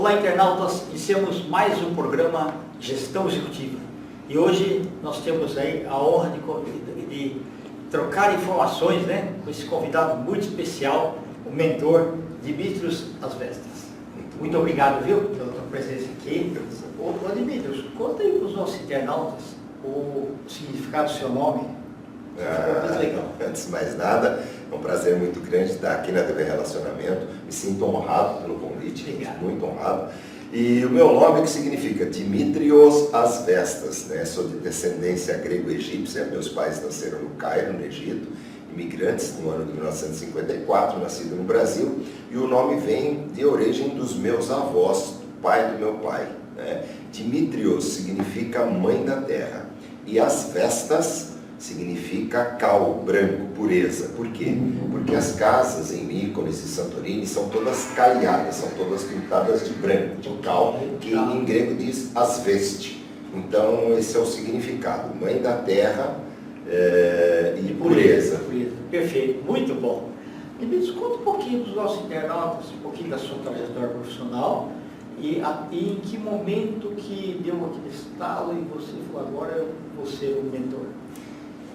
Olá, internautas, iniciamos mais um programa Gestão Executiva. E hoje nós temos aí a honra de trocar informações, né, com esse convidado muito especial, o mentor Dimitrios Asvestas. Muito obrigado, viu, pela tua presença aqui. Ô Dimitrios, conta aí para os nossos internautas o significado do seu nome. Antes de mais nada, é um prazer muito grande estar aqui na TV Relacionamento. Me sinto honrado pelo convite, muito honrado. E o meu nome, que significa Dimitrios Asvestas, né? Sou de descendência grego-egípcia, meus pais nasceram no Cairo, no Egito, imigrantes no ano de 1954, nascido no Brasil, e o nome vem de origem dos meus avós, do pai do meu pai, né? Dimitrios significa mãe da terra, e Asvestas significa cal, branco, pureza. Por quê? Porque as casas em Mykonos e Santorini são todas caiadas, são todas pintadas de branco, de cal, que em grego diz asveste. Então esse é o significado, mãe da terra e pureza. Perfeito, muito bom. Dimitrios, conta um pouquinho dos nossos internautas, um pouquinho da sua trajetória profissional e em que momento que deu aquele estalo e você falou, agora eu vou ser o mentor.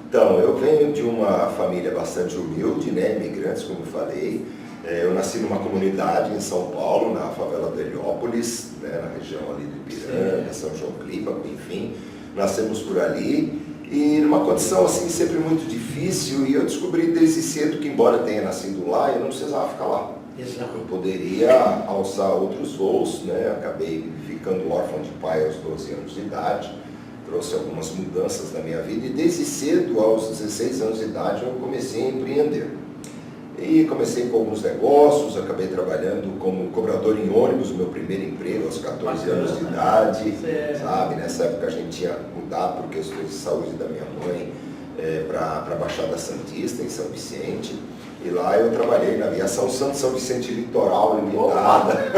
Então, eu venho de uma família bastante humilde, né, imigrantes, como eu falei. Eu nasci numa comunidade em São Paulo, na favela do Heliópolis, né, na região ali do Ipiranga, São João Clímaco, enfim. Nascemos por ali e numa condição assim sempre muito difícil, e eu descobri desde cedo que, embora tenha nascido lá, eu não precisava ficar lá. Exato. Eu poderia alçar outros voos, né? Acabei ficando órfão de pai aos 12 anos de idade. Trouxe algumas mudanças na minha vida e desde cedo, aos 16 anos de idade, eu comecei a empreender. E comecei com alguns negócios, acabei trabalhando como cobrador em ônibus, meu primeiro emprego aos 14 anos de idade, sabe? Nessa época a gente tinha mudado por questões de saúde da minha mãe para a Baixada Santista, em São Vicente. E lá eu trabalhei na aviação Santos São Vicente Litoral Limitada.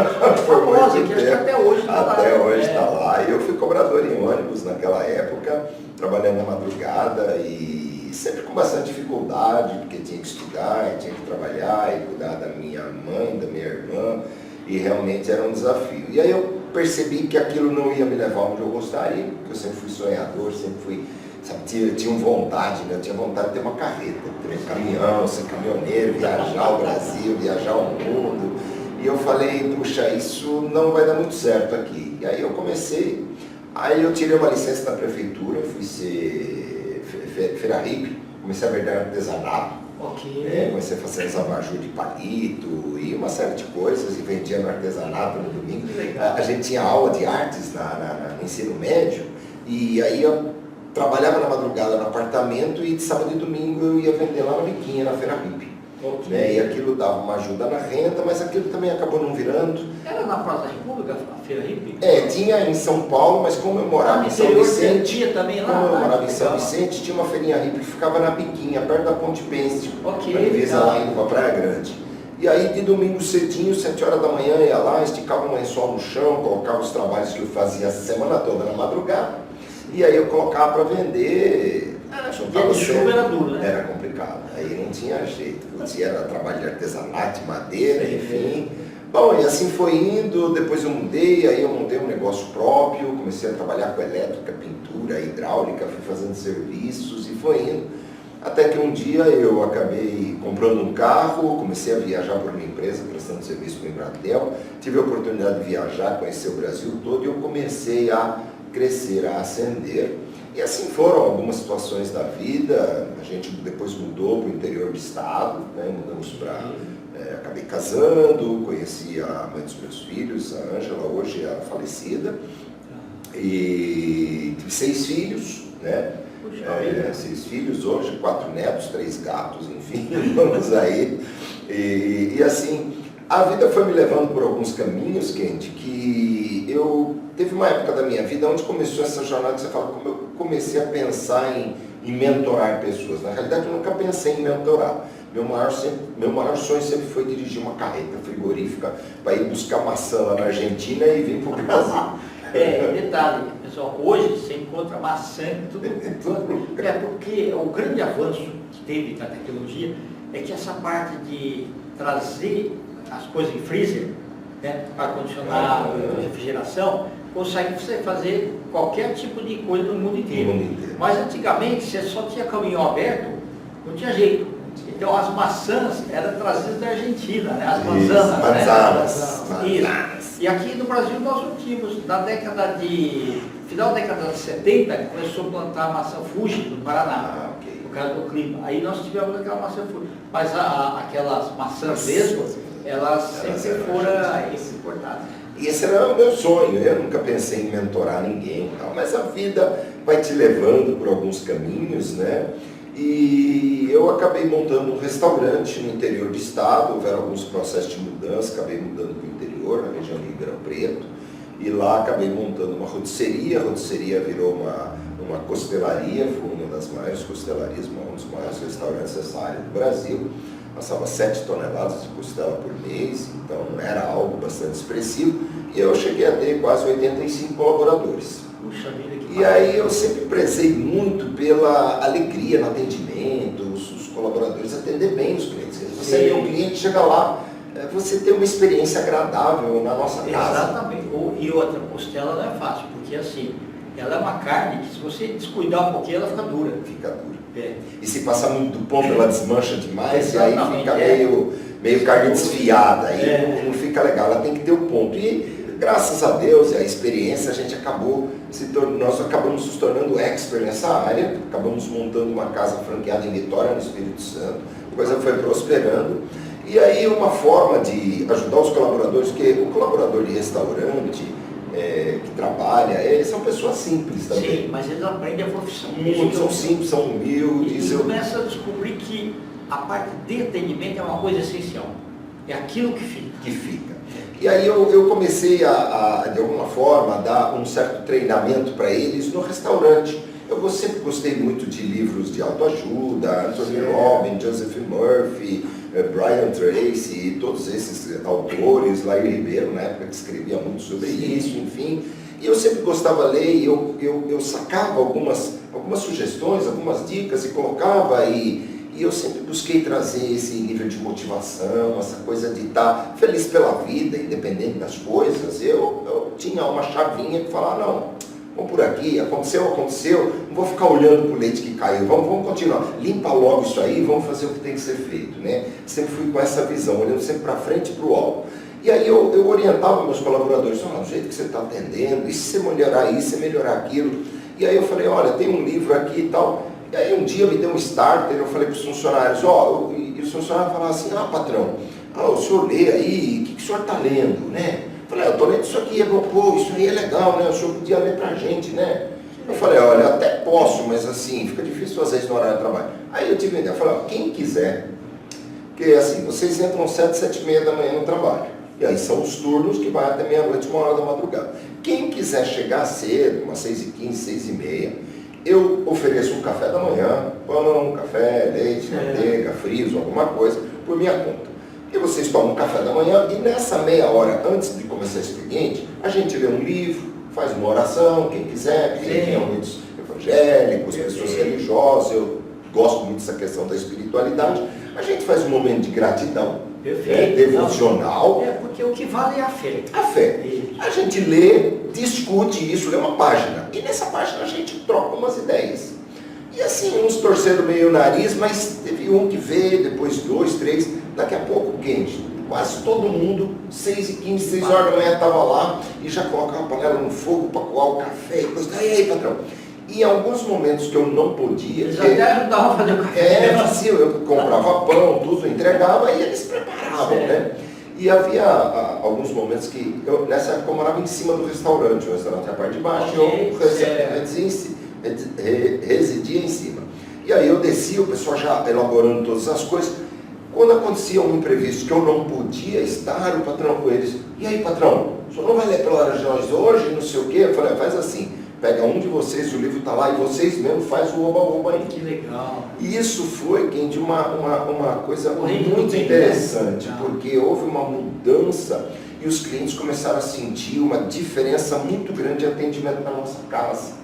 Por muito tempo. Até hoje está lá. Até hoje está lá. E eu fui cobrador em ônibus naquela época, trabalhando na madrugada e sempre com bastante dificuldade, porque tinha que estudar, e tinha que trabalhar e cuidar da minha mãe, da minha irmã, e realmente era um desafio. E aí eu percebi que aquilo não ia me levar onde eu gostaria, porque eu sempre fui sonhador, sempre fui... Sabe, tinha vontade, né? Eu tinha vontade de ter uma carreta, ter um caminhão, ser caminhoneiro, viajar o Brasil, viajar o mundo. E eu falei, puxa, isso não vai dar muito certo aqui. E aí eu comecei, aí eu tirei uma licença da prefeitura, fui ser feira hippie, comecei a vender artesanato. Comecei a fazer uns abajur de palito e uma série de coisas, e vendia no artesanato no domingo. A gente tinha aula de artes no ensino médio, e aí eu trabalhava na madrugada no apartamento e de sábado e domingo eu ia vender lá na Biquinha, na Feira Hippie. Né? E aquilo dava uma ajuda na renda, mas aquilo também acabou não virando. Era na Praça da República, a Feira Hippie? Tinha em São Paulo, mas como eu morava em São Vicente, tinha uma feirinha hippie que ficava na Biquinha, perto da Ponte Pênsil, na divisa lá indo para Praia Grande. E aí de domingo cedinho, 7 horas da manhã, ia lá, esticava um lençol no chão, colocava os trabalhos que eu fazia a semana toda na madrugada. E aí eu colocava para vender. Dia de chuva era duro, né? Era complicado, aí não tinha jeito. Era trabalho de artesanato, de madeira, enfim. Bom, e assim foi indo, depois eu mudei, aí eu montei um negócio próprio, comecei a trabalhar com elétrica, pintura, hidráulica, fui fazendo serviços e foi indo. Até que um dia eu acabei comprando um carro, comecei a viajar por uma empresa, prestando serviço para o Embratel, tive a oportunidade de viajar, conhecer o Brasil todo, e eu comecei a crescer, a ascender. E assim foram algumas situações da vida. A gente depois mudou para o interior do estado, né? Mudamos para... acabei casando, conheci a mãe dos meus filhos, a Ângela, hoje é falecida, e tive 6 filhos, né? 6 filhos hoje, 4 netos, 3 gatos, enfim, vamos aí. E assim, a vida foi me levando por alguns caminhos, Kendi, que teve uma época da minha vida onde começou essa jornada que você fala, como eu comecei a pensar em mentorar pessoas. Na realidade, eu nunca pensei em mentorar. Meu maior sonho sempre foi dirigir uma carreta frigorífica para ir buscar maçã lá na Argentina e vir para o Brasil. Detalhe, pessoal, hoje você encontra maçã em tudo. Porque o grande avanço que teve na tecnologia é que essa parte de trazer as coisas em freezer né? Ar-condicionado, refrigeração, consegue você fazer qualquer tipo de coisa no mundo inteiro. Mas antigamente você só tinha caminhão aberto, não tinha jeito. Então as maçãs eram trazidas da Argentina, né? As manzanas. Isso. E aqui no Brasil nós não tínhamos, final da década de 70, começou a plantar maçã Fuji no Paraná, por causa do clima. Aí nós tivemos aquela maçã Fuji. Mas aquelas maçãs mesmo, elas sempre foram importadas. E esse era o meu sonho, eu nunca pensei em mentorar ninguém, mas a vida vai te levando por alguns caminhos, né? E eu acabei montando um restaurante no interior do estado, houveram alguns processos de mudança, acabei mudando para o interior, na região de Ribeirão Preto, e lá acabei montando uma rotisseria, a rotisseria virou uma costelaria, foi uma das maiores costelarias, um dos maiores restaurantes dessa área do Brasil. Passava 7 toneladas de costela por mês, então era algo bastante expressivo, e eu cheguei a ter quase 85 colaboradores. Puxa vida, que E aí eu sempre prezei muito pela alegria no atendimento, os colaboradores atender bem os clientes. Você vê um cliente, chega lá, você tem uma experiência agradável na nossa casa. Exatamente. E outra, costela não é fácil, porque assim, ela é uma carne que se você descuidar um pouquinho, ela fica dura. Fica dura. É. E se passar muito do ponto, ela desmancha demais, e aí fica é. meio carne desfiada, aí não fica legal, ela tem que ter o ponto. E graças a Deus e a experiência, a gente nós acabamos nos tornando expert nessa área, acabamos montando uma casa franqueada em Vitória, no Espírito Santo, a coisa foi prosperando. E aí uma forma de ajudar os colaboradores, porque o colaborador de restaurante, que trabalha, eles são pessoas simples também. Sim, mas eles aprendem a profissão. Muitos são simples, são humildes. E começa a descobrir que a parte de atendimento é uma coisa essencial. É aquilo que fica. E aí eu comecei de alguma forma, a dar um certo treinamento para eles no restaurante. Eu sempre gostei muito de livros de autoajuda, Anthony Robbins, Joseph Murphy, Brian Tracy, todos esses autores, Lair Ribeiro, na época que escrevia muito sobre isso, enfim. E eu sempre gostava de ler, e eu sacava algumas sugestões, algumas dicas e colocava, e eu sempre busquei trazer esse nível de motivação, essa coisa de estar feliz pela vida, independente das coisas. Eu tinha uma chavinha que falava, não, vamos por aqui, aconteceu, não vou ficar olhando para o leite que caiu, vamos continuar, limpa logo isso aí, vamos fazer o que tem que ser feito, né? Sempre fui com essa visão, olhando sempre para frente e para o alto. E aí eu orientava meus colaboradores, do jeito que você está atendendo, e se você melhorar isso, se melhorar aquilo. E aí eu falei, olha, tem um livro aqui e tal. E aí um dia me deu um starter, eu falei para os funcionários, e os funcionários falaram assim, patrão, o senhor lê aí, o que o senhor está lendo, né? Eu falei, eu estou lendo isso aqui, isso aí é legal, né? O senhor podia ler para a gente, né? Eu falei, olha, até posso, mas assim, fica difícil às vezes no horário de trabalho. Aí eu tive uma ideia, eu falei, quem quiser, porque assim, vocês entram 7h30 da manhã no trabalho, e aí são os turnos que vai até meia-noite, 1h da madrugada. Quem quiser chegar cedo, umas 6h15, 6h30, eu ofereço um café da manhã, pão, café, leite, manteiga, friso, alguma coisa, por minha conta. E vocês tomam um café da manhã, e nessa meia hora antes de começar o expediente, a gente lê um livro, faz uma oração, quem quiser, tem muitos evangélicos, pessoas religiosas, eu gosto muito dessa questão da espiritualidade, a gente faz um momento de gratidão, devocional. Porque o que vale é a fé. A fé. A gente lê, discute isso, lê uma página, e nessa página a gente troca umas ideias. E assim, uns torceram meio o nariz, mas teve um que veio, depois 2, 3, daqui a pouco, gente, quase todo mundo, 6h15, 6 horas da manhã estava lá, e já colocava a panela no fogo para coar o café, e coisa, e aí, patrão? E em alguns momentos que eu não podia... Eles até ajudavam a fazer o café. Assim, eu comprava pão, tudo, entregava, e eles preparavam, né? E havia alguns momentos que, nessa época eu morava em cima do restaurante, o restaurante é a parte de baixo, eu residia em cima. E aí eu descia, o pessoal já elaborando todas as coisas. Quando acontecia um imprevisto que eu não podia estar, o patrão com eles, e aí patrão, o senhor não vai ler pela Laranjões hoje, não sei o quê? Eu falei, faz assim, pega um de vocês, o livro está lá, e vocês mesmo faz o oba-oba aí. Que legal. E isso foi, de uma coisa muito interessante, porque houve uma mudança e os clientes começaram a sentir uma diferença muito grande de atendimento na nossa casa.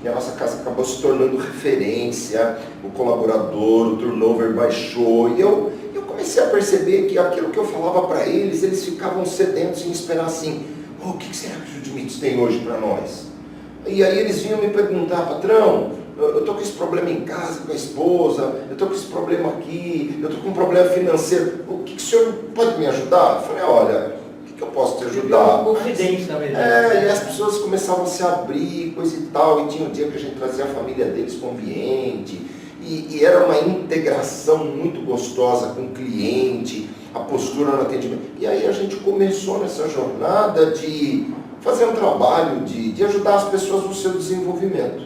E a nossa casa acabou se tornando referência, o colaborador, o turnover baixou, e eu comecei comecei a perceber que aquilo que eu falava para eles, eles ficavam sedentos em esperar assim, o que será que o Judimites tem hoje para nós? E aí eles vinham me perguntar, patrão, eu estou com esse problema em casa, com a esposa, eu estou com esse problema aqui, eu estou com um problema financeiro, o que o senhor pode me ajudar? Eu falei, olha, o que eu posso te ajudar? Confidência, na verdade. E as pessoas começavam a se abrir, coisa e tal, e tinha um dia que a gente trazia a família deles para o ambiente, e era uma integração muito gostosa com o cliente, a postura no atendimento. E aí a gente começou nessa jornada de fazer um trabalho de ajudar as pessoas no seu desenvolvimento.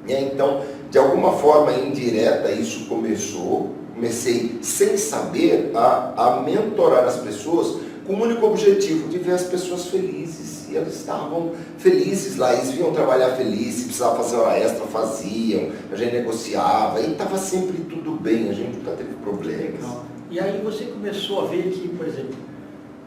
Então, de alguma forma indireta, isso comecei sem saber a mentorar as pessoas com o único objetivo de ver as pessoas felizes. E elas estavam felizes lá, eles vinham trabalhar felizes, se precisava fazer hora extra, faziam, a gente negociava, e estava sempre tudo bem, a gente nunca teve problemas. Legal. E aí você começou a ver que, por exemplo,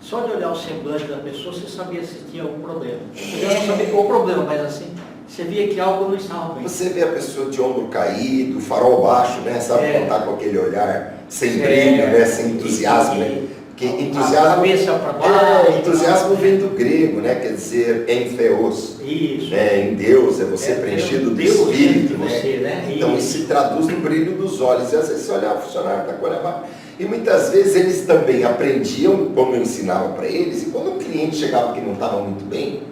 só de olhar o semblante da pessoa, você sabia se tinha algum problema. Você não sabia qual o problema, mas assim, você via que algo não estava bem. Você vê a pessoa de ombro caído, farol baixo, né? Sabe, quando tá com aquele olhar sem brilho, né? Sem entusiasmo, né? Que entusiasmo, a cabeça para baixo. Entusiasmo vem do grego, né? Quer dizer, em theos. Isso. Né? Em Deus, é você preenchido do Espírito, né? Você, né? Então isso se traduz no brilho dos olhos. E às vezes você olha, o funcionário está com o olhar baixo. E muitas vezes eles também aprendiam como eu ensinava para eles, e quando o cliente chegava que não estava muito bem,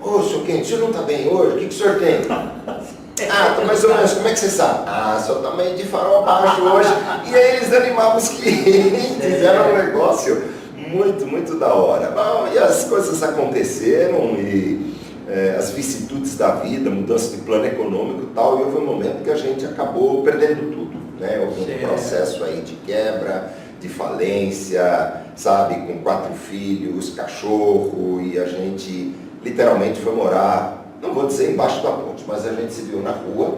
ô, senhor Quente, o senhor não está bem hoje? O que o senhor tem? Tá mais ou menos, como é que você sabe? Só está meio de farol baixo hoje. E aí eles animavam os clientes, era um negócio muito, muito da hora. Bom, e as coisas aconteceram, e as vicissitudes da vida, mudança de plano econômico e tal, e houve um momento que a gente acabou perdendo tudo, né? Houve um processo aí de quebra, de falência, sabe, com 4 filhos, cachorro, e a gente literalmente foi morar, não vou dizer embaixo da ponte, mas a gente se viu na rua,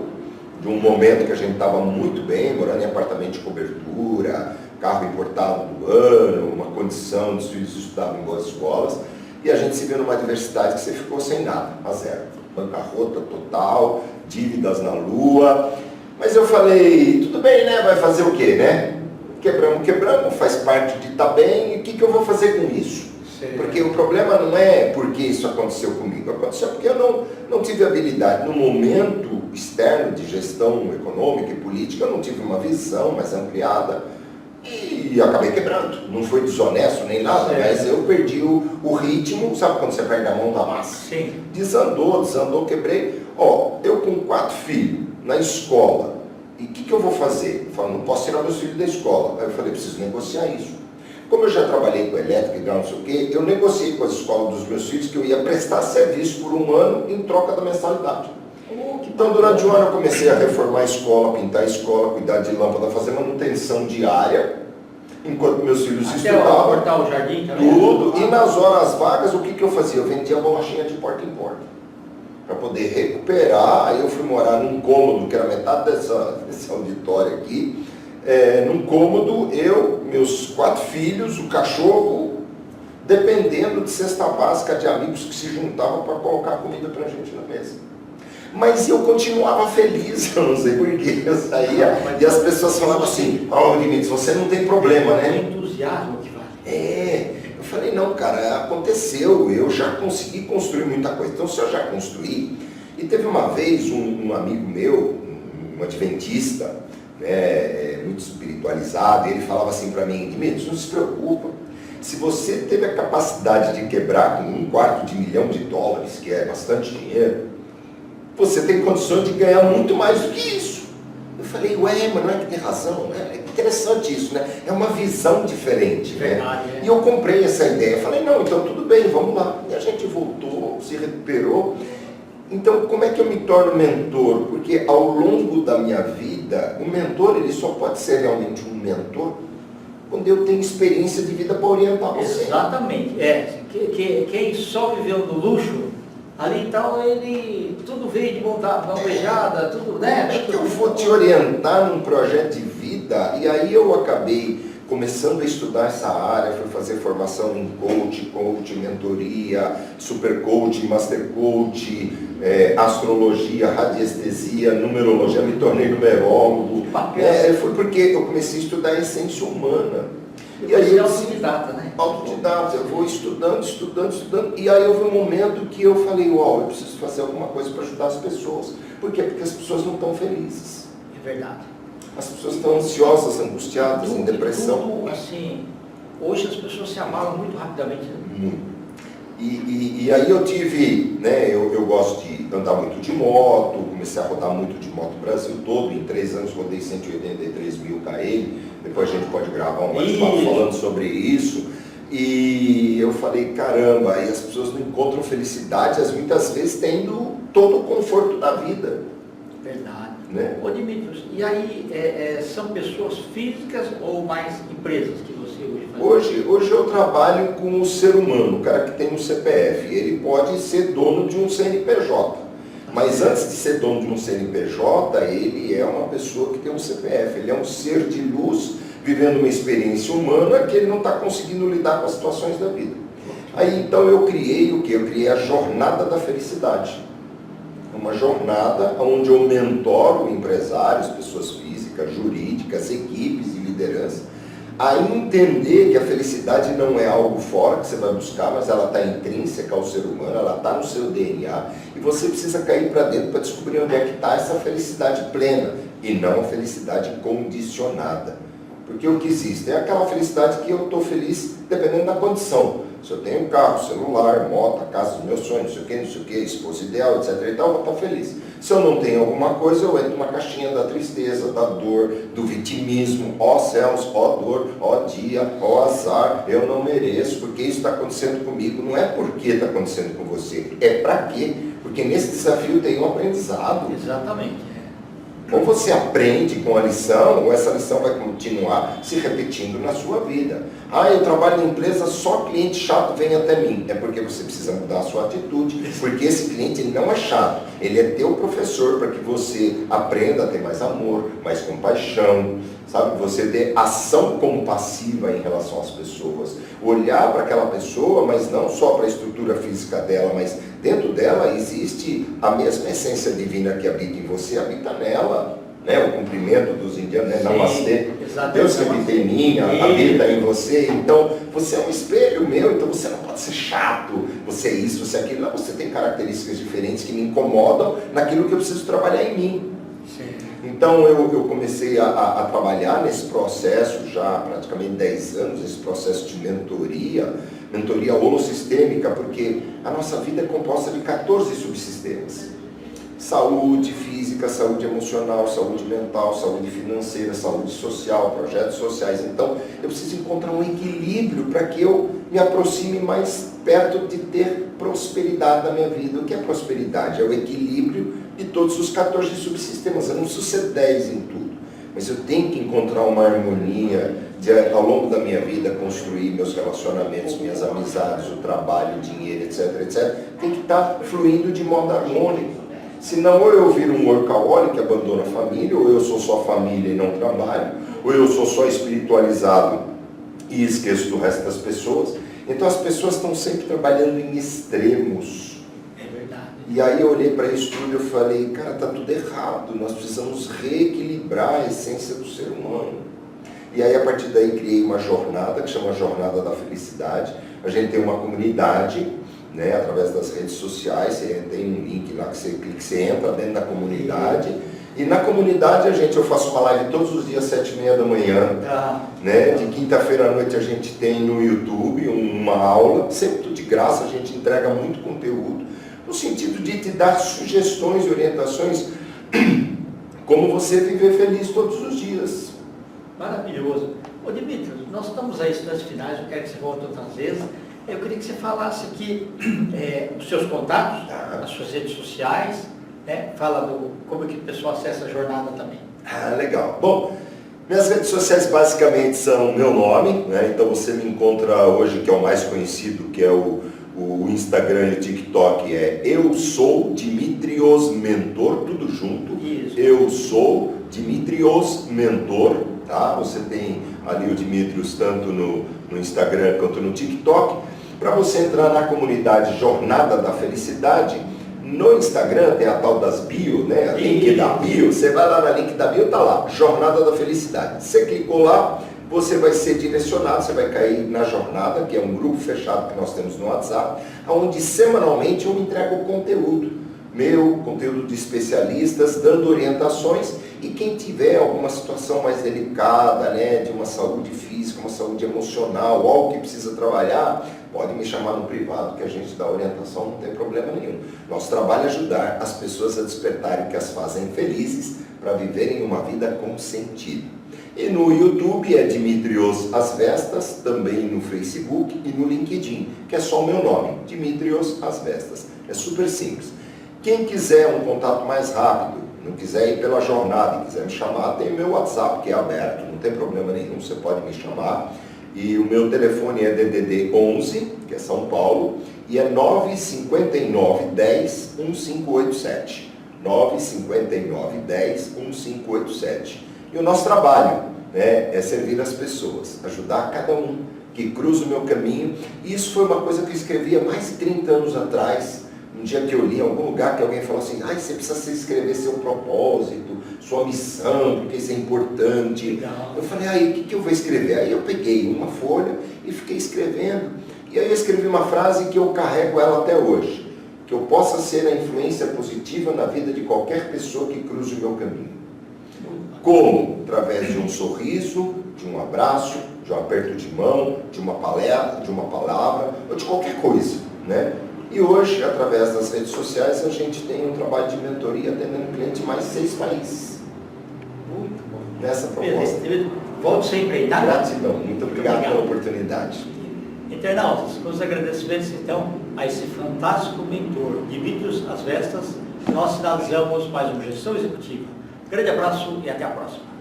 de um momento que a gente estava muito bem, morando em apartamento de cobertura, carro importado do ano, uma condição de filhos estudavam em boas escolas, e a gente se viu numa adversidade que você ficou sem nada, a zero. Bancarrota total, dívidas na lua. Mas eu falei, tudo bem, né? Vai fazer o quê, né? Quebramos, faz parte de estar bem, e o que eu vou fazer com isso? Porque o problema não é porque isso aconteceu comigo, aconteceu porque eu não tive habilidade. No momento externo de gestão econômica e política, eu não tive uma visão mais ampliada e acabei quebrando. Não foi desonesto nem nada, mas eu perdi o ritmo, sabe quando você perde a mão da massa? Sim. Desandou, quebrei. Eu com 4 filhos na escola, e o que eu vou fazer? Eu falo, não posso tirar meus filhos da escola. Aí eu falei, preciso negociar isso. Como eu já trabalhei com elétrica e não sei o quê, eu negociei com as escolas dos meus filhos que eu ia prestar serviço por 1 ano em troca da mensalidade. Então, durante 1 ano eu comecei a reformar a escola, pintar a escola, cuidar de lâmpada, fazer manutenção diária, enquanto meus filhos estudavam. Cortar o jardim também? Tudo. E nas horas vagas, o que eu fazia? Eu vendia bolachinha de porta em porta. Para poder recuperar, aí eu fui morar num cômodo, que era metade desse auditório aqui, num cômodo, eu, meus 4 filhos, o cachorro, dependendo de cesta básica de amigos que se juntavam para colocar comida para a gente na mesa. Mas eu continuava feliz, eu não sei porquê, eu saía e as pessoas falavam assim, Dimitrios, você não tem problema, né? É entusiasmo que vale. Eu falei, não, cara, aconteceu, eu já consegui construir muita coisa, então se eu já construí. E teve uma vez um amigo meu, um adventista, né, muito espiritualizado, e ele falava assim para mim, Dimitrios, não se preocupa, se você teve a capacidade de quebrar com $250 milhão, que é bastante dinheiro, você tem condições de ganhar muito mais do que isso. Eu falei, mas não é que tem razão, né? É interessante isso, né? É uma visão diferente, Verdade, né? E eu comprei essa ideia, falei, não, então tudo bem, vamos lá. E a gente voltou, se recuperou. Então, como é que eu me torno mentor? Porque ao longo da minha vida, o mentor, ele só pode ser realmente um mentor quando eu tenho experiência de vida para orientar você. Exatamente. Quem só viveu no luxo, ali então ele tudo veio de mão beijada, tudo, né? Como é que eu vou te orientar num projeto de vida? E aí eu acabei começando a estudar essa área, fui fazer formação em coach, mentoria, super coach, master coach, astrologia, radiestesia, numerologia, me tornei numerólogo. Foi porque eu comecei a estudar a essência humana. E aí eu autodidata, né? Autodidata, eu vou estudando, e aí houve um momento que eu falei, eu preciso fazer alguma coisa para ajudar as pessoas. Por quê? Porque as pessoas não estão felizes. É verdade. As pessoas estão ansiosas, angustiadas, em depressão. Assim, hoje as pessoas se abalam muito rapidamente. Né? Muito. E aí eu tive, né, eu gosto de andar muito de moto, comecei a rodar muito de moto o Brasil todo, em 3 anos rodei 183 mil km, depois a gente pode gravar um bate-papo falando sobre isso. E eu falei, caramba, aí as pessoas não encontram felicidade, muitas vezes tendo todo o conforto da vida. Verdade. Né? Ô Dimitrios, e aí são pessoas físicas ou mais empresas que você hoje faz? Hoje eu trabalho com o ser humano, o cara que tem um CPF. Ele pode ser dono de um CNPJ, mas antes de ser dono de um CNPJ, ele é uma pessoa que tem um CPF. Ele é um ser de luz, vivendo uma experiência humana que ele não está conseguindo lidar com as situações da vida. Aí então eu criei o quê? Eu criei a Jornada da Felicidade. Uma jornada onde eu mentoro empresários, pessoas físicas, jurídicas, equipes de liderança, a entender que a felicidade não é algo fora que você vai buscar, mas ela está intrínseca ao ser humano, ela está no seu DNA, e você precisa cair para dentro para descobrir onde é que está essa felicidade plena, e não a felicidade condicionada. Porque o que existe é aquela felicidade que eu estou feliz dependendo da condição. Se eu tenho carro, celular, moto, a casa dos meus sonhos, não sei o que, esposa ideal, etc. e tal, eu vou estar feliz. Se eu não tenho alguma coisa, eu entro numa caixinha da tristeza, da dor, do vitimismo. Ó céus, ó dor, ó dia, ó azar, eu não mereço, porque isso está acontecendo comigo. Não é porque está acontecendo com você, é para quê? Porque nesse desafio tem um aprendizado. Exatamente. Ou você aprende com a lição, ou essa lição vai continuar se repetindo na sua vida. Eu trabalho em empresa, só cliente chato vem até mim. É porque você precisa mudar a sua atitude, porque esse cliente ele não é chato, ele é teu professor para que você aprenda a ter mais amor, mais compaixão, sabe? Você dê ação compassiva em relação às pessoas. Olhar para aquela pessoa, mas não só para a estrutura física dela, mas dentro dela existe a mesma essência divina que habita em você, habita nela. Né? O cumprimento dos indianos, né? Namastê. Deus que habita em mim, habita em você. Então, você é um espelho meu, então você não pode ser chato, você é isso, você é aquilo. Não, você tem características diferentes que me incomodam naquilo que eu preciso trabalhar em mim. Sim. Então, eu comecei a trabalhar nesse processo já há praticamente 10 anos, esse processo de mentoria holossistêmica, porque a nossa vida é composta de 14 subsistemas. Saúde física, saúde emocional, saúde mental, saúde financeira, saúde social, projetos sociais. Então, eu preciso encontrar um equilíbrio para que eu me aproxime mais perto de ter prosperidade na minha vida. O que é prosperidade? É o equilíbrio de todos os 14 subsistemas. Eu não preciso ser 10 em tudo, mas eu tenho que encontrar uma harmonia de, ao longo da minha vida, construir meus relacionamentos, minhas amizades, o trabalho, o dinheiro, etc, etc. Tem que estar fluindo de modo harmônico. Senão, ou eu viro um workaholic que abandona a família, ou eu sou só família e não trabalho, ou eu sou só espiritualizado e esqueço do resto das pessoas. Então as pessoas estão sempre trabalhando em extremos. É verdade. E aí eu olhei para isso tudo e eu falei, cara, está tudo errado, nós precisamos reequilibrar a essência do ser humano. E aí a partir daí criei uma jornada, que chama Jornada da Felicidade. A gente tem uma comunidade, né, através das redes sociais, você tem um link lá que você clica, você entra dentro da comunidade, e na comunidade eu faço uma live todos os dias, 7h30 da manhã, né, de quinta-feira à noite a gente tem no YouTube uma aula, sempre tudo de graça, a gente entrega muito conteúdo, no sentido de te dar sugestões e orientações, como você viver feliz todos os dias. Maravilhoso. Ô Dimitrios, nós estamos aí, instantes finais, eu quero que você volte outras vezes. Eu queria que você falasse aqui os seus contatos, as suas redes sociais, né? Fala como que o pessoal acessa a jornada também. Legal. Bom, minhas redes sociais basicamente são meu nome, né? Então você me encontra hoje, que é o mais conhecido, que é o Instagram e o TikTok, Eu Sou Dimitrios Mentor, tudo junto. Isso. Eu Sou Dimitrios Mentor, tá? Você tem ali o Dimitrios tanto no Instagram quanto no TikTok. Para você entrar na comunidade Jornada da Felicidade, no Instagram tem a tal das bio, né? A link da bio, você vai lá na link da bio, tá lá, Jornada da Felicidade. Você clicou lá, você vai ser direcionado, você vai cair na Jornada, que é um grupo fechado que nós temos no WhatsApp, onde semanalmente eu entrego conteúdo meu, conteúdo de especialistas, dando orientações, e quem tiver alguma situação mais delicada, né, de uma saúde física, uma saúde emocional, algo que precisa trabalhar, pode me chamar no privado que a gente dá orientação, não tem problema nenhum. Nosso trabalho é ajudar as pessoas a despertarem que as fazem felizes para viverem uma vida com sentido. E no YouTube é Dimitrios Asvestas, também no Facebook e no LinkedIn, que é só o meu nome, Dimitrios Asvestas. É super simples. Quem quiser um contato mais rápido, não quiser ir pela jornada e quiser me chamar, tem o meu WhatsApp que é aberto, não tem problema nenhum, você pode me chamar. E o meu telefone é DDD 11, que é São Paulo, e é 959 10 1587. 959 10 1587. E o nosso trabalho, né, é servir as pessoas, ajudar cada um que cruza o meu caminho. E isso foi uma coisa que eu escrevi há mais de 30 anos atrás. Um dia que eu li em algum lugar que alguém falou assim, você precisa escrever seu propósito, sua missão, porque isso é importante. Legal. Eu falei, o que eu vou escrever? Aí eu peguei uma folha e fiquei escrevendo. E aí eu escrevi uma frase que eu carrego ela até hoje. Que eu possa ser a influência positiva na vida de qualquer pessoa que cruze o meu caminho. Como? Através de um sorriso, de um abraço, de um aperto de mão, de uma palestra, de uma palavra, ou de qualquer coisa, né? E hoje, através das redes sociais, a gente tem um trabalho de mentoria atendendo clientes em mais 6 países. Muito bom. Nessa proposta. Volte sempre aí, tá? Gratidão. Muito obrigado pela oportunidade. Internautas, com os agradecimentos, então, a esse fantástico mentor, Dimitrios Asvestas, nós finalizamos mais uma Gestão Executiva. Grande abraço e até a próxima.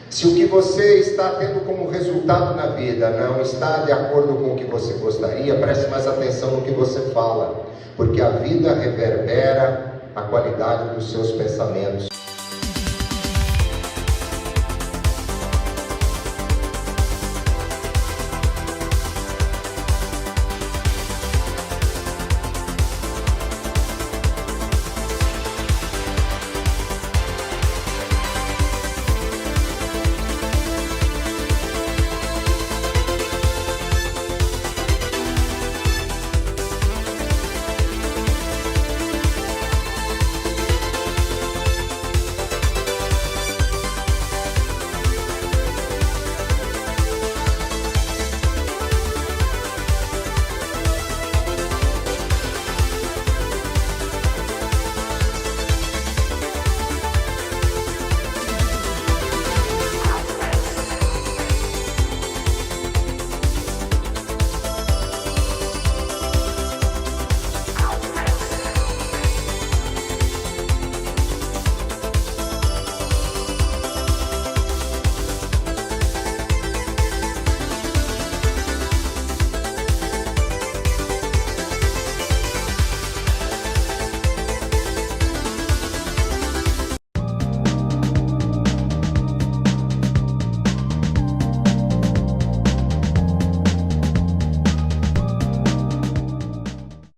Se o que você está tendo como resultado na vida não está de acordo com o que você gostaria, preste mais atenção no que você fala, porque a vida reverbera a qualidade dos seus pensamentos.